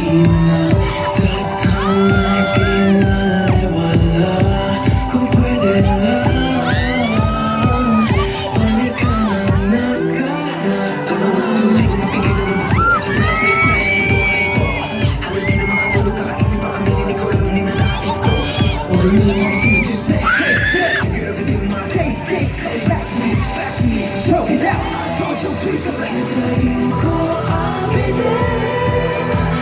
Di na tatanay pinaliwala. Kung pwede lang balikan ang nakaraan. Tuloy ko mapigilan ang bukso. Nagsasayang buhay ko. Halos di na makatulog kakaisip ko ang narinig ko lang ninanais ko. All I really wanna see what you say. Girl, you do my taste. Back to me, choke it out. Don't you please come back and tell ko I'll be there.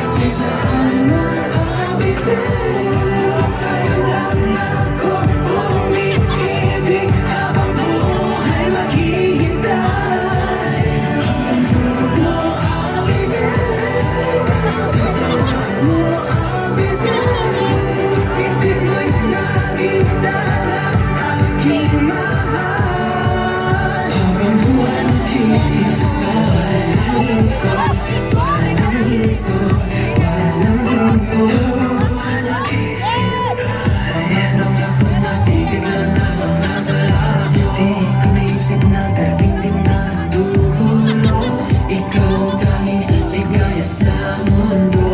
Kung saan man I'll be there. Sa'yo lang ako umiibig habang buhay maghihintay. Hanggang dulo I'll be there. Sa tapat mo I'll be there. Hindi mo'y nakita lang aking mahal. Habang buhay maghihintay. Walang hinto, walang hinto. Walang hinto. Ramdam ko na titiglan na lang nagala. Di ko naisip na darating din na dulo. Ikaw ang tanging ligaya sa mundo.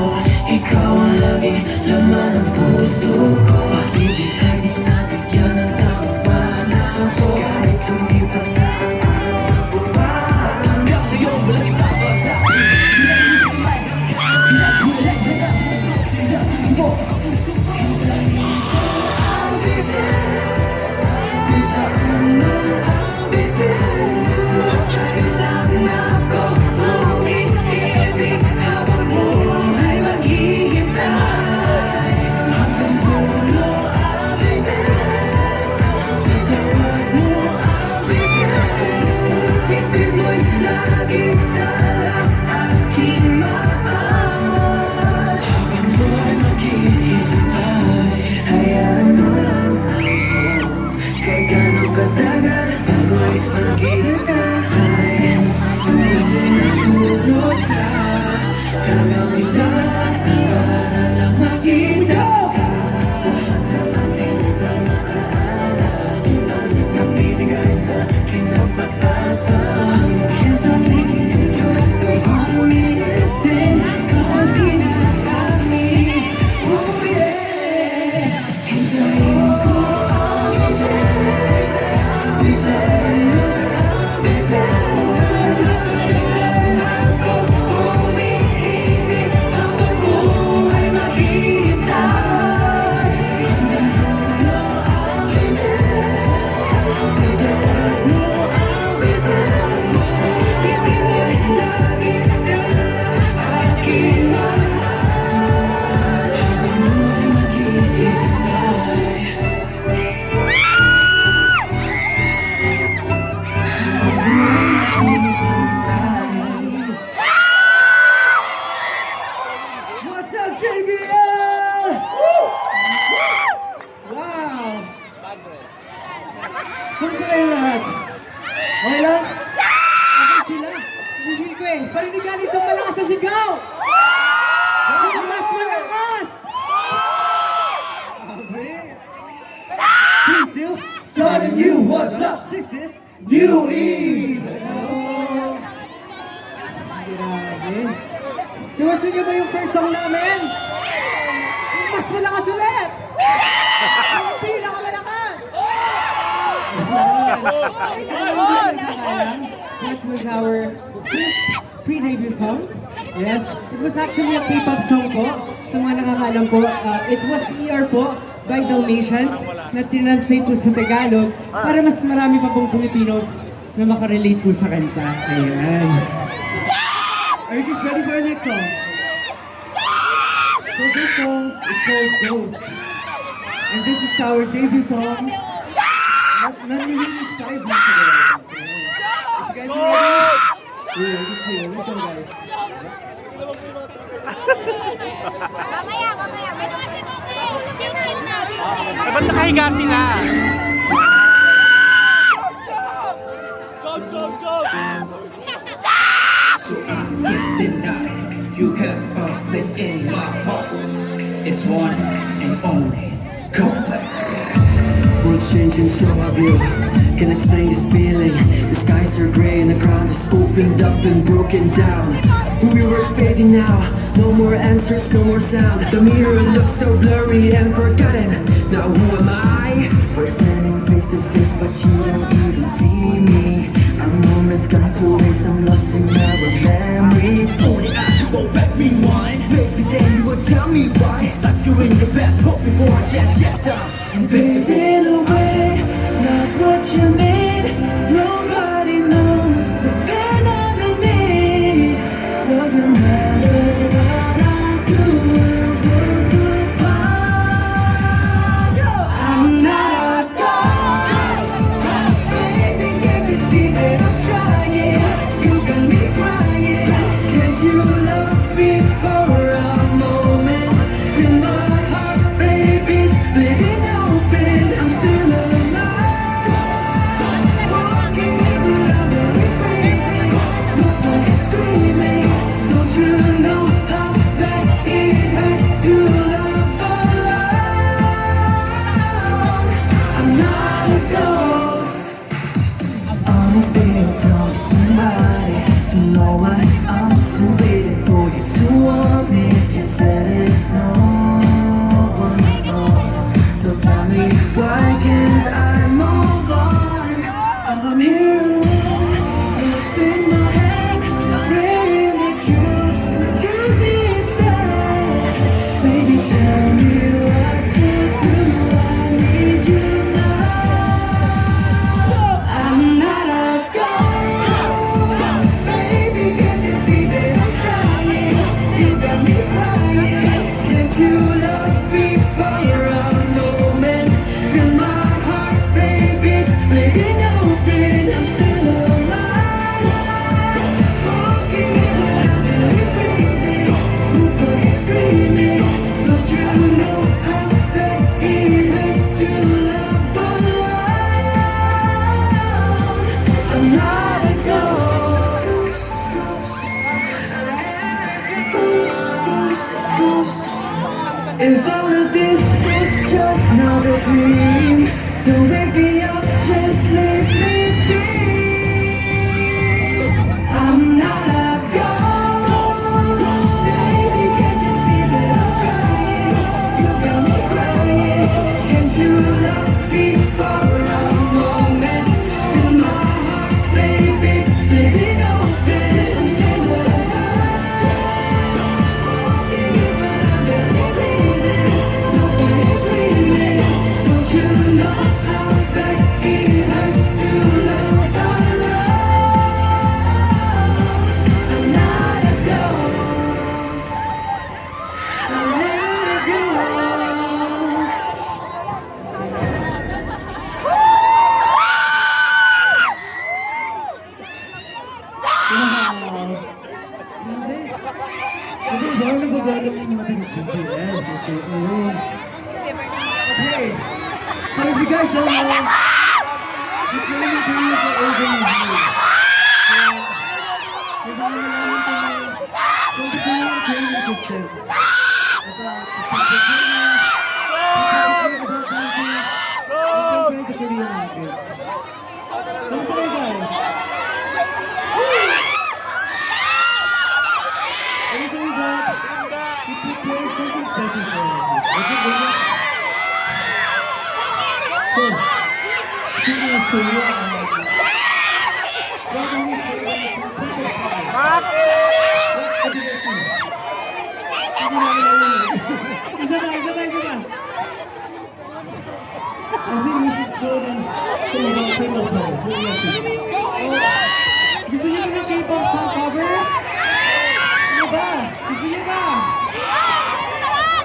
Ikaw ang lagi laman ng puso ko. Pag-ibig ay di nabigyan ng tamang panahon. Kahit lumipas na ang araw at buwan. Hanggang ngayon walang ibaba sa akin. Pinaisip ang may hanggang pinagulay na nabuto sila. Mo ang puso ko. Hintayin ko I'll be there. Kung saan man I'll be there. Sa'yo lang ako umiibig habang buhay maghihintay. Hanggang dulo I'll be there. Sa tapat mo I'll be there. Hindi mo'y nakita lang aking mahal. Habang buhay maghihintay. Hayaan mo lang ako. Kahit gano'ng katagal ako'y maghihintay. Puso nagturo sa gagawin lahat para lang makita ka. Lahat ng ating mga alaala ang nabibigay sa akin ng pag-asa. Cause I'm thinking you're the one missing. Kaunti na kami. Oh yeah. Hintayin ko I'll be there. Kung saan man I'll be there. Sa'yo lang ako umiibig habang buhay maghihintay. Hanggang dulo I'll be there. Sa tapat mo I'll be there. Hindi mo'y nakita aking mahal. Habang buhay maghihintay. What's up, JBL? Wow! Kumusta kayong lahat? Okay lang? Okay sila? Bumil ko eh. Parinigan isang malakas sa sigaw! Yung mas malakas! Okay. 3, 2, starting you, what's up? This is New Eve! Hello! Grabe. Gusto niyo ba yung first song namin? Yung mas malakas ulit! Yung pinakamalakas! That was our first pre-debut song. Yes, it was actually a K-pop song po. Sa mga nakakalam po, it was ER po by Dalmatians na translate po sa Tagalog para mas marami pa pong Filipinos na makarelate po sa kanta. Ayan. Are you guys ready for our next song? So this song is called Ghost. And this is our debut song. Non-released 5 months ago. If you guys are ready, we're ready too. Let's go guys. Mamaya. May naman si Ay, ba't nakahiga sila? So I can't deny you have a place in my heart. It's one and only complex. World's changing, so have you. Can explain this feeling. The skies are gray and the crowd mind just opened up and broken down. Who we were fading now, no more answers, no more sound. The mirror looks so blurry and forgotten. Now who am I? We're standing face to face, but you don't even see me. Our moments gone to waste, I'm lost in our memories. Only I can go back, rewind. Maybe then you would tell me why. It's like doing your best, hoping for a chance. Yes, time invisible. Fading away, not what you need. Nobody knows the pain underneath. Doesn't matter what I do, we'll go too far. I'm not a ghost, baby, can't you see that I'm trying? You got me crying. Can't you love me for a moment? Feel my heart, baby, it's bleeding open. I'm still alive. Walking around every breathing. Nobody's screaming. Don't you know how bad it hurts to love alone? I'm not a ghost. Honestly, tell me somebody to know why I'm still waiting for you to want me. You said it's no one's fault, so tell me why can't I move on? I'm here alone, lost in my head, praying that you would choose me instead. Baby, tell me what to do. I need you now. I'm not a ghost, baby, can't you see that I'm trying? You got me crying. Can't you love me for a moment? Feel my heart, baby, it's bleeding open. I'm still alive. Walking around every breathing. Nobody's screaming. Don't you know how bad it hurts to love alone? I'm not a ghost. Ghost. If all of this is just another dream, don't wake me up, just leave me be. I'm not a ghost, baby, can't you see that I'm trying? You got me crying. Can't you love me for a moment? Feel my heart, baby, it's bleeding open. I'm still alive. Walking around every breathing. Nobody's screaming. Don't you know how bad it hurts to love alone? I'm not a ghost. I'm not a ghost. Sige, bawal na ba gagawin natin yung sige? Okay. Okay. So if you guys don't know, the training period are over now. Kaya, kailangan na namin kung ito yung training system. About the training, about dancing, and the Korean language. Kamusta kayo guys? And so with that, we prepare something special for you. Okay, baby? So, speaking of Korea, what do we say when we prepare something? What do you guys think? Hindi namin narinig. Isa pa. I think we should show them some of our single covers. What do you think? Gusto niyo ng K-pop song cover? Ano ba? Gusto niyo ba?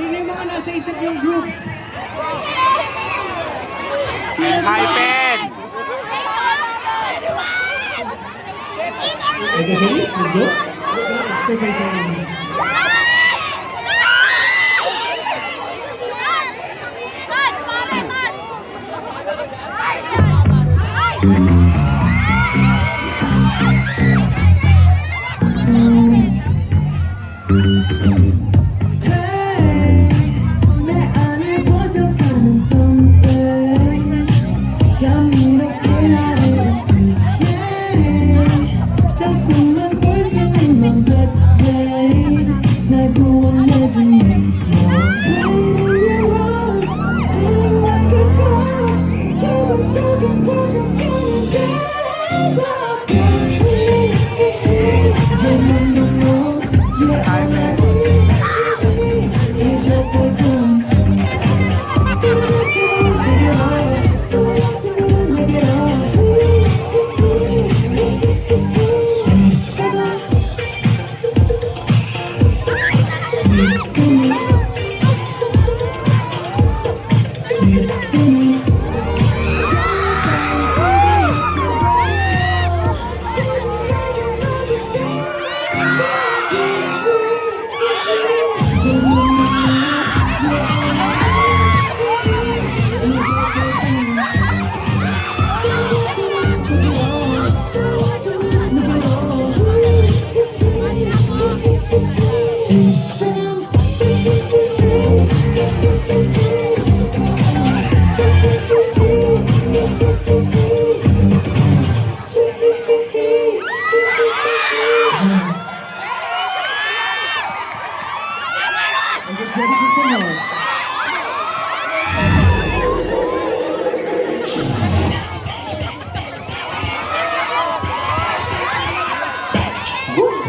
Sino yung mga nasa isip yung groups? Sino Hypen! Okay, ready? Let's go. Surprise.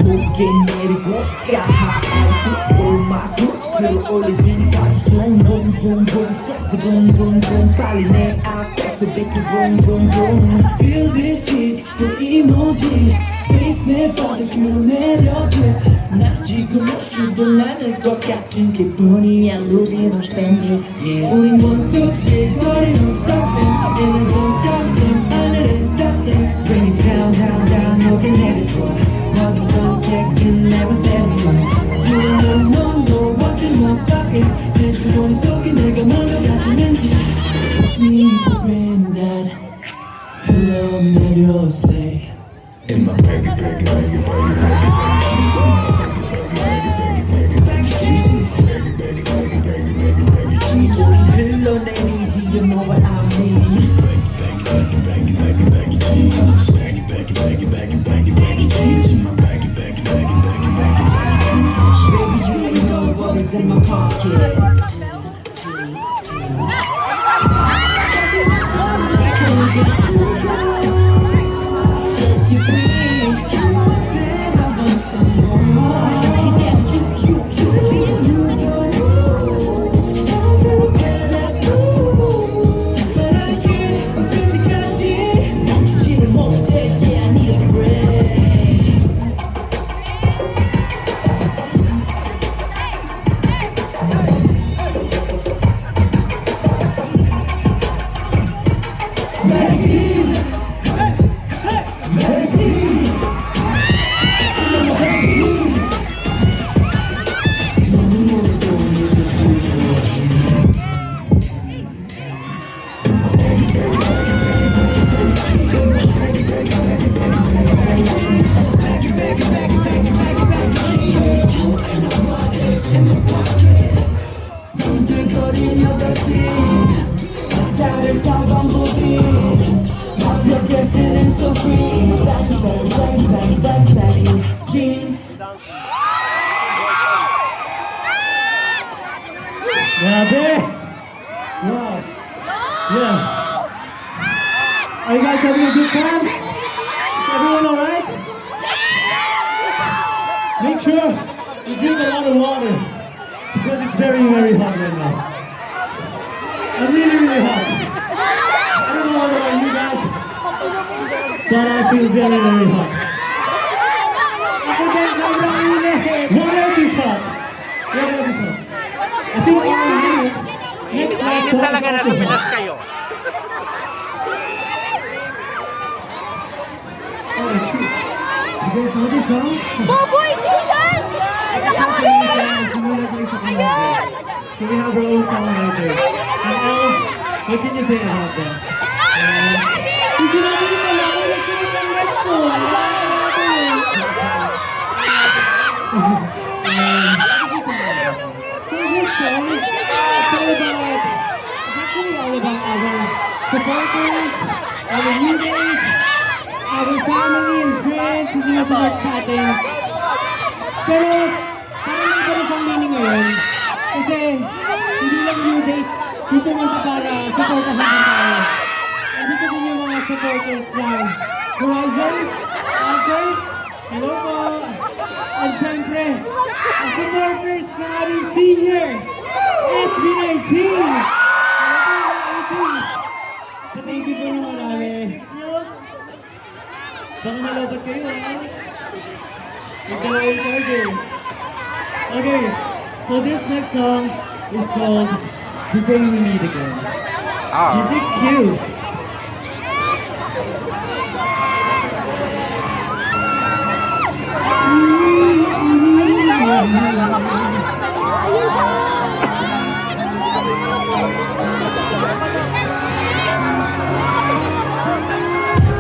무게 내리고 스카하트 골마구 끌어올리지니까 붕붕붕붕 스텝 붕붕붕 빨리 내 앞에서 뱉기 붕붕붕 Feel this shit 또 이모지 베이스에 빠져 끌어내려 나 지금 멋지고 나는 것 같은 기분이야 Losing or spending yeah. 우린 one two three 버리는 something 얘는 좀 점점 하늘을 닿게 Bring it down down down 목에 내려줘 모든 선택은 never settle You don't know what's in my pocket 내 주머니 속에 내가 뭔가 가지는지 Need to bend that 흘러내려 slay In my baggy, baggy, baggy, baggy, baggy, baggy jeans. In my baggy, baggy, baggy, baggy, baggy, baggy jeans. Baggy, baggy, baggy, baggy, baggy, baggy jeans. 흘러내리지, you know what I mean. Baggy, baggy, baggy, baggy, baggy, baggy jeans. Baggy, baggy, baggy, baggy, baggy, baggy jeans. In my baggy, baggy, baggy, baggy, baggy, baggy jeans. Baby, you ain't know what is in my pocket. Grabe! Wow! Yeah! Are you guys having a good time? Is everyone alright? Make sure you drink a lot of water because it's very, very hot right now. I'm really, really hot. I don't know what about you guys, but I feel very, very hot. Ako din sobrang init! What else is hot? What else is hot? I think next Mainit talaga na sa Pinas kayo. Oh shoot! You guys know this song? Boboy, Dylan! Ayun! So we have our own song later. And Elle, what can you say about that? Kung sinabi ko pala ako, nagsunod ng next song. So this song, it's actually all about our supporters, our leaders, our family and friends na sumusupport sa atin. Pero, parang may ganun siyang meaning ngayon. Kasi, hindi lang new days yung pumunta para supportahan din tayo. Andito din yung mga supporters ng Horizon, Anchors, hello po! At syempre, ang supporters ng aming senior, SB19! Thank you po ng marami. Baka malapat kayo, ha? Magdala yung charger. Okay, so this next song is called The Day We Meet Again. Music cue.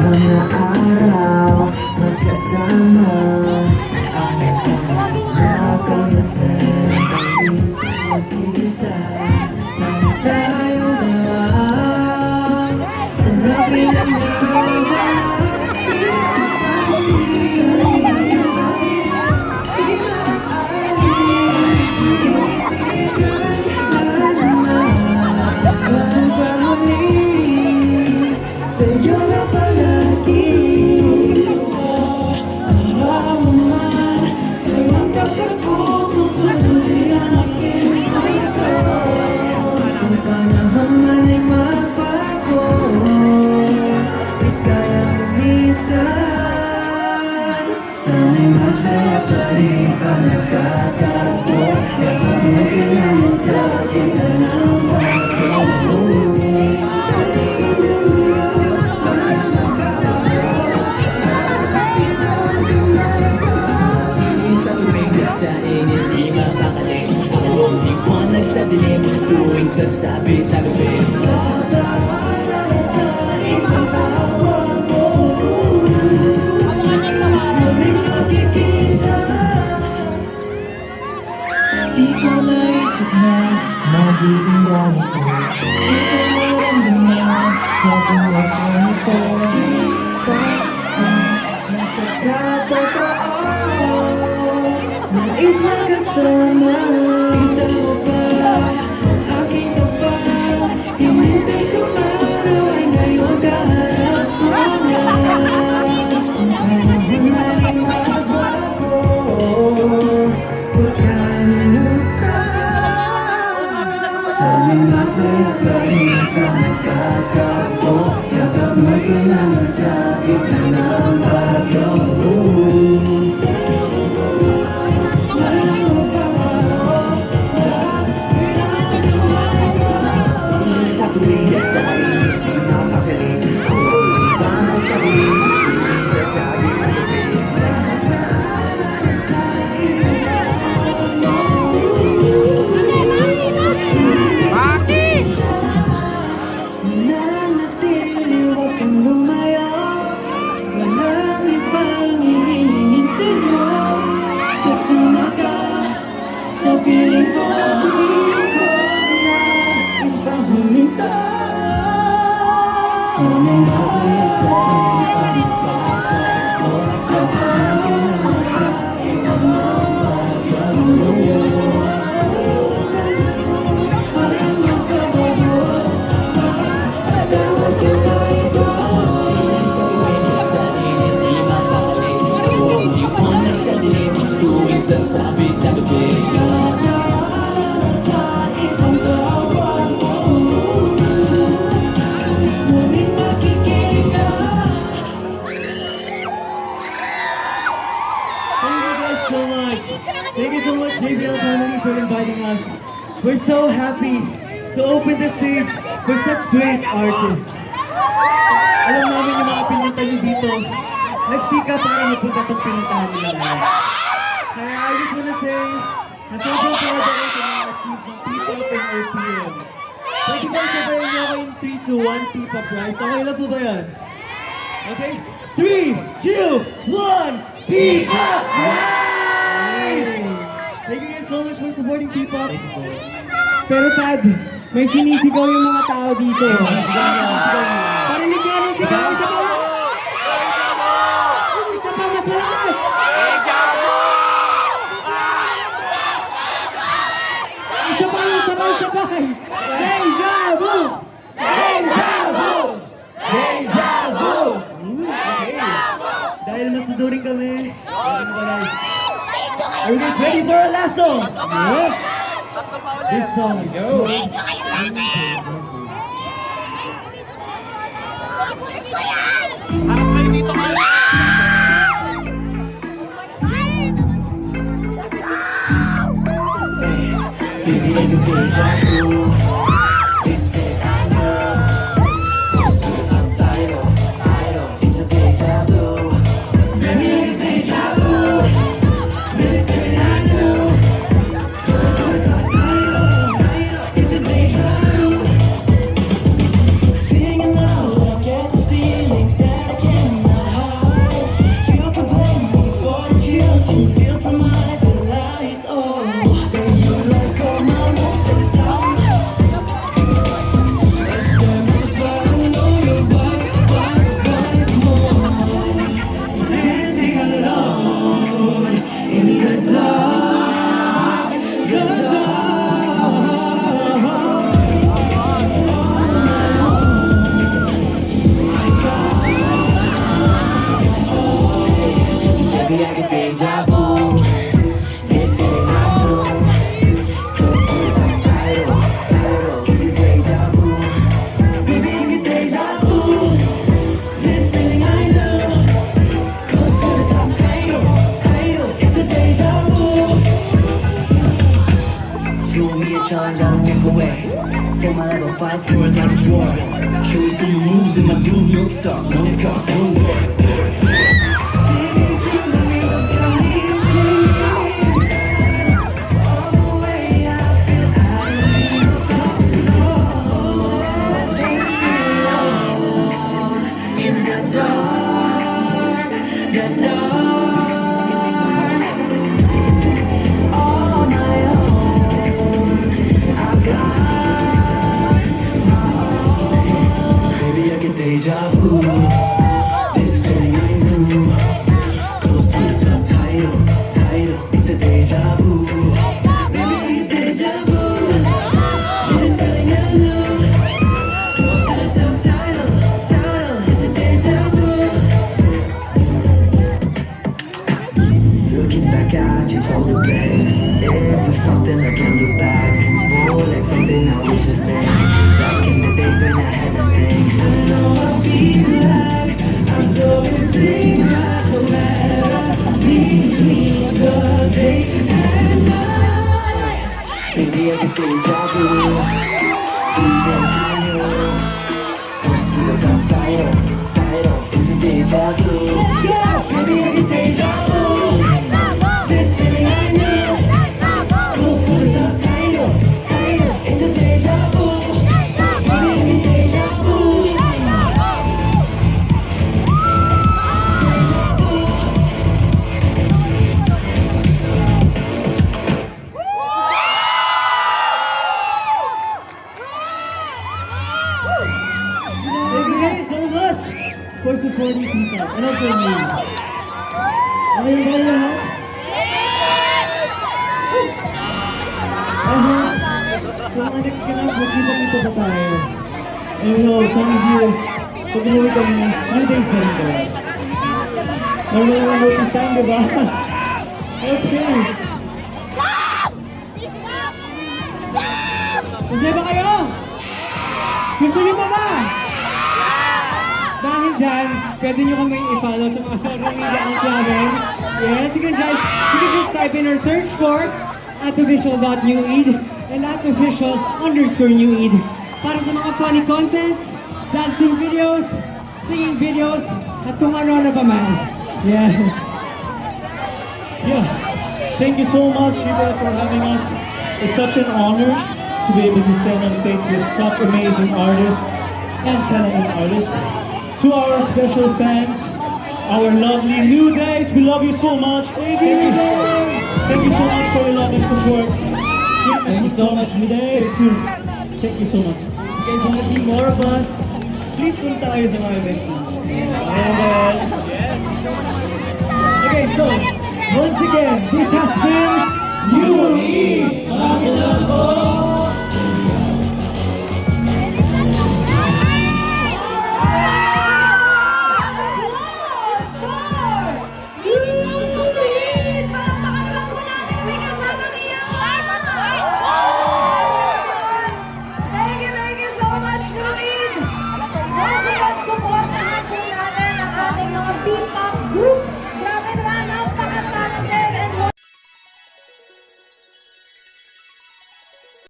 Mga araw magkasama nakamasan tayo magkita. Sana tayong dalawa Sana'y masaya pa rin pag nagkatapo Yakap mo kailangan sa akin na ng bago Isang tuwing sa init, di mapakali Ang liwanag sa dilim, tuwing sasabi tagabi Babawala sa isang tawag mo Muling makikita Di ko naisip na magiging ganito Di ko naramdaman sa buhay ko ito Kita ang nakakatotoo Nais magkasama Kita mo ba? Aking ka ba? Hinintay ko araw ay ngayon kaharap ko na Kung kailan na rin magbago Huwag kalimutan Sana'y masaya pa rin pag nagkatapo Yakap mo'y kailangan sa gitna ng bagyo Sa tuwing sa kalimit, di mapakali Ang liwanag sa dilim, tuwing sasabi tagabi Sa isang tawag mo Nanatili, huwag kang lumayo Walang ibang hihilingin sa'yo Kasama ka sa piling ko Di ko nais pang huminta Sana'y masaya pa rin pag nagkatapo Yakap mo kailangan sa akin ang mga bagyo Walang magbabago Patawag ko na ito Sa tuwing sa init, di mapakali Ang liwanag sa dilim, tuwing sasabi tagabi Nawawala sa isang tawag mo Muling makikita Thank you guys so much. Thank you so much, JBL family, for inviting us. We're so happy to open the stage for such great artists. Alam namin yung mga pinunta nyo dito, nagsika para mapunta itong pinuntahan nila ngayon. Kaya I just wanna say, na sobrang proud ako sa mga achieve ng P-Pop and RPM. Pwede ba sabayan niyo ako in 3, 2, 1, P-Pop Rise? Okay lang po ba yan? Okay? 3, 2, 1, P-Pop Rise! Thank you guys so much for supporting P-Pop. Pero Tad, may sinisigaw yung mga tao dito. Parinig nga ng sigaw, isa pa! Isa pa, mas malakas! Isa pa yung sabay-sabay! Deja vu! Deja vu! Deja vu! Okay. Dahil masuduring kami, are you guys ready for our last song? Yes! This song is called Harap kayo dito kayo. Baby, I can deja vu This thing I know Close to the top title It's a deja vu Baby, I can deja vu This thing I know Close to the top title It's a deja vu Singing loud, I get the feelings that I cannot hide You can blame me for the chills you feel from my delight Oh, say you like all my moves and sound Let's stand on the spot, I know your vibe more Dancing alone in the dark, the dark Baby, I get deja vu This feeling I know Close to the top title It's a deja vu Baby, I get deja vu This feeling I know Close to the top title challenge, I don't walk away. For my life, I fight for it like it's war. Show you some moves in my groove, no talk, no talk, no word. Sticking to the mirrors, got me singing. All the way I feel I don't need no talk, no. Dancing alone in the dark, the dark. On my own, I got my own. Baby, I get deja vu. This feeling I knew. Close to the top, title. It's a deja vu. Baby, I get deja vu. This feeling I knew. Close to the top, title. It's a deja vu. Looking back, I changed all the bad into something I can't look back. More like something I wish I said back in the days when I had nothing. I know I feel like I'm going sing right no matter between the day and night. Baby, I get deja vu. This thing I knew. Close to the top, title. It's a deja vu. Baby, I get deja vu. This feeling I knew. Close to the top, title. It's a deja vu. Baby, I get deja vu. Thank you guys so much for supporting Tita and also me. Okay na ba yun, ha? So, mga next ka lang, magkita-kita pa tayo. And we hope some of you, pag umuwi kami, new days na rin kayo. Normal naman notice time, di ba? Okay. Gusto ba kayo? Gusto niyo pa ba? Dahil dyan, pwede nyo kami i-follow sa mga social media accounts namin. Yes, you can just type in or search for @official.newid and @official_newid para sa mga funny contents, dancing videos, singing videos, at kung ano-ano pa man. Yes. Yeah, thank you so much, Shiva, for having us. It's such an honor to be able to stand on stage with such amazing artists and talented artists. To our special fans, our lovely New Days, we love you so much. Thank you. Thank you so much for your love and support. Thank you so much, New Days. Thank you so much. If you guys want to see more of us, please punta kayo sa mga events namin. And okay, so once again, this has been UE. Maraming po. Thank you so much, Luid! Once again, support